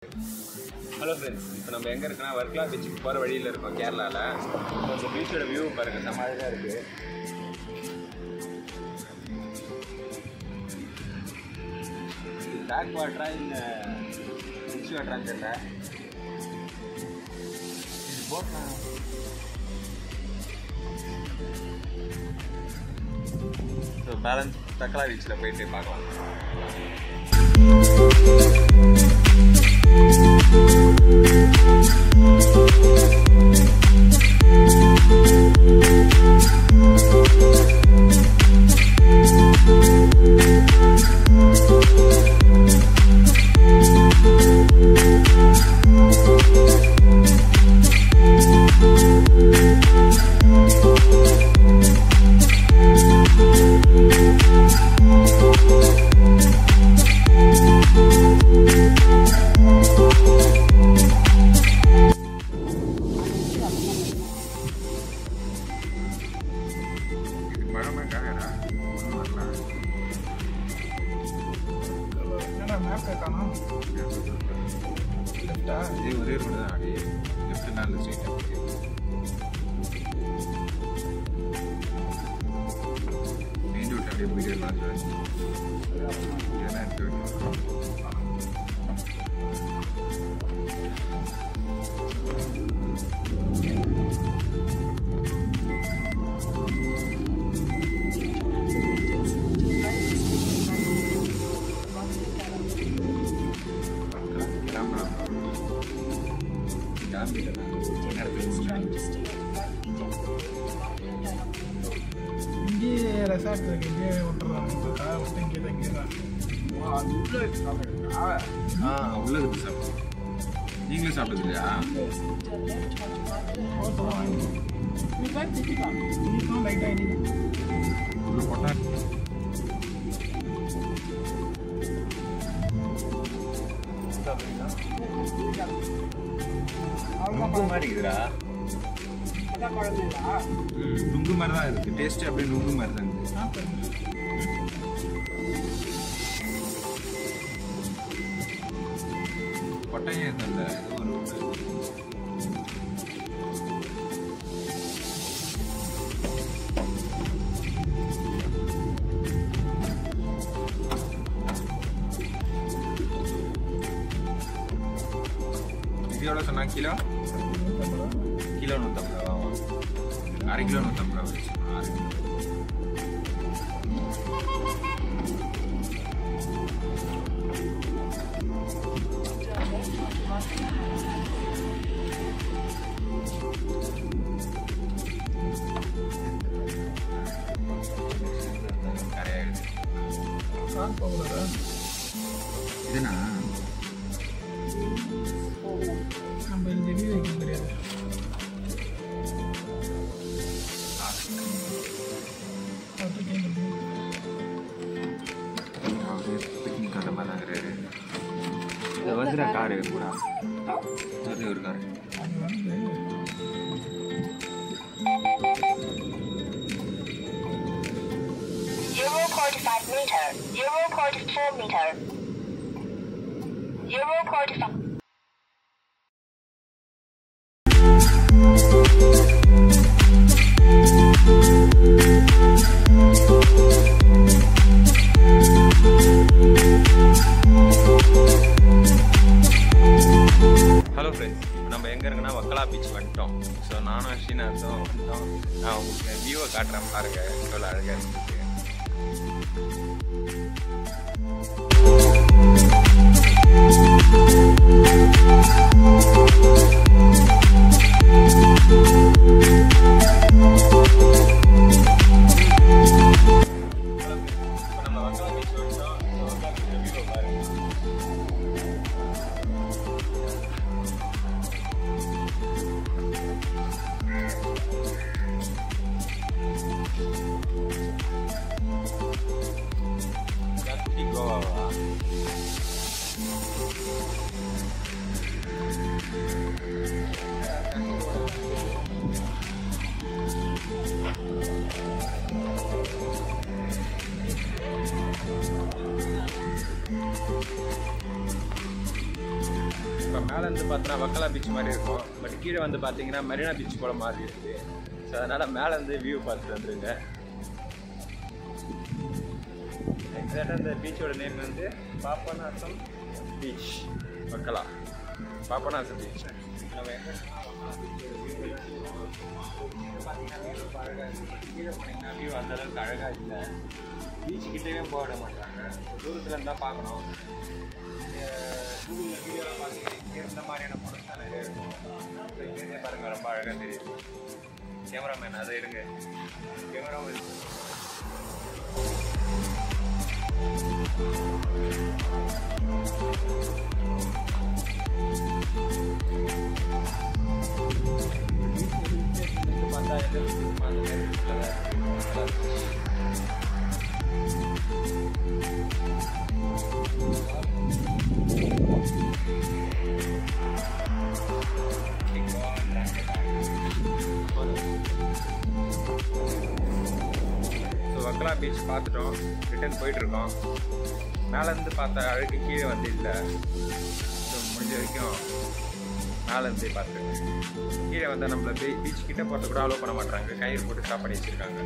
Hello friends, இப்போ நம்ம எங்கே இருக்கோன்னா வர்க்கலா பீச்சுக்கு போகிற வழியில் இருக்கோம் கேரளாவில். இந்த பீச்சோட வியூ பாருங்கள், செம்ம அழகாக இருக்குது. இது பேக் வாட்டரா இல்லை ரிச் வாட்டரான்னு தெரியல. இது போட்னா ஸோ பேலன்ஸ் தக்கலா பீச்சில் போயிட்டு பார்க்கலாம். இது ஒரே ரோடு தான், அப்படியே லெஃப்ட்னா அந்த ஸ்ட்ரீட் மெயின் ரோட் அப்படியே போயிட்டே இருக்கலாம். இங்கே ரெசார்ட் இருக்கு, இங்கே விட்டுறாங்க. இங்கே தான் உள்ள இருக்கு சாப்பிடும். நீங்களே சாப்பிட்டது இல்லையா? உள்ள போட்டா நுங்கு மாதிரி இருக்குதுடா. நுங்கு மாதிரி தான் இருக்கு. டேஸ்ட் அப்படியே நுங்கு மாதிரி தான் இருக்கு. கொட்டையே இல்லை. இது எவ்வளோ சொன்னா? கிலோ 150 ரூபா. அரை கிலோ 150 ரூபா வச்சு 6 கிலோ. இதுனா நம்ம இந்த வியூ வைக்க முடியாது. கட்ட மாதிரி தான் கிடையாது. இது வந்துடுற காரு கூட ஒரு car. Euro 45 meter, Euro 44 meter, Euro 45. Hello friends, நம்ம எங்கே இருக்குன்னா வர்க்கலா பீச் வந்துட்டோம். ஸோ நானும் அஸ்வினாசும் வந்துட்டோம். நான் உங்களுக்கு வியூவை காட்டுறேன் பாருங்க, எவ்வளோ அழகாக இருந்துச்சு. நம்ம வர்க்கலா பீச் வந்துட்டோம். வியூவை பாருங்க. கோவாவா? இப்போ மேலேருந்து பார்த்தோன்னா வக்கலா பீச் மாதிரி இருக்கும். பட் கீழே வந்து பார்த்தீங்கன்னா மெரினா பீச் போல மாதிரி இருக்குது. ஸோ அதனால் மேலேருந்து வியூ பார்த்துட்டு வந்துருங்க. எக்ஸாக்டாக இந்த பீச்சோட நேம் வந்து பாபநாசம் பீச், வக்கலா பாபநாசம் பீச். நம்ம எங்கே கீழே போனீங்கன்னா வியூ அந்தளவுக்கு அழகாக இல்லை. பீச் கிட்டேயே போக விட மாட்டாங்க, தூரத்தில் இருந்தால் பார்க்கணும். கூகுளில் வீடியோவில் பார்த்தீங்கன்னா இங்கே இந்த மாதிரியான ஃபோட்டோஸ் தான் நிறைய இருக்கும். ஸோ இங்கேருந்தே பாருங்கள், ரொம்ப அழகாக தெரியுது. கேமராமேன் அதை எடுங்க, கேமராவும் இருக்கு. பார்த்தா வக்கலா பீச் பார்த்துட்டோம், ரிட்டர்ன் போயிட்டுருக்கோம். மேலேருந்து பார்த்த அழகு கீழே வந்து இல்லை. ஸோ முடிஞ்ச வரைக்கும் மேலேருந்தே பார்த்துருங்க. கீழே வந்து நம்மளை பீச் கிட்டே போகிறது கூட அலோவ் பண்ண மாட்டாங்க, கயிறு போட்டு ஸ்டாப் பண்ணி வச்சுருக்காங்க.